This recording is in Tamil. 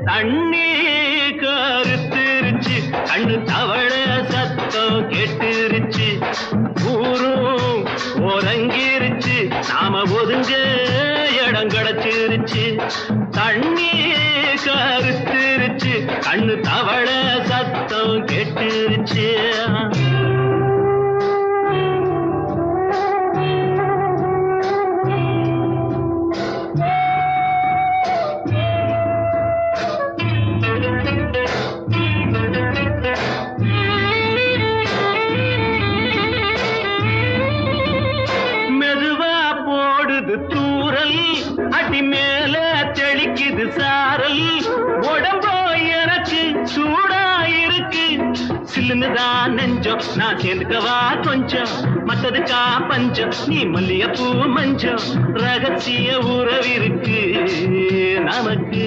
தண்ணி கருத்துருச்சு கண்ணு தவள சத்தம் கெட்டுருச்சு ஊரும் உறங்கிருச்சு நாம ஒதுங்க இடம் கிடைச்சிருச்சு தண்ணி கருத்துருச்சு கண்ணு தவள சத்தம் கெட்டுருச்சு தூரல் அடி மேல தெளிக்குது சாரல் உடம்போ எனக்கு சூடாயிருக்கு சில்லுன்னுதான் நெஞ்சம் நான் சேர்ந்துக்கவா கொஞ்சம் மத்ததுக்கா பஞ்சம் நீ மல்லிகைப்பூ மஞ்சம் ரகசிய உறவிருக்கு நமக்கு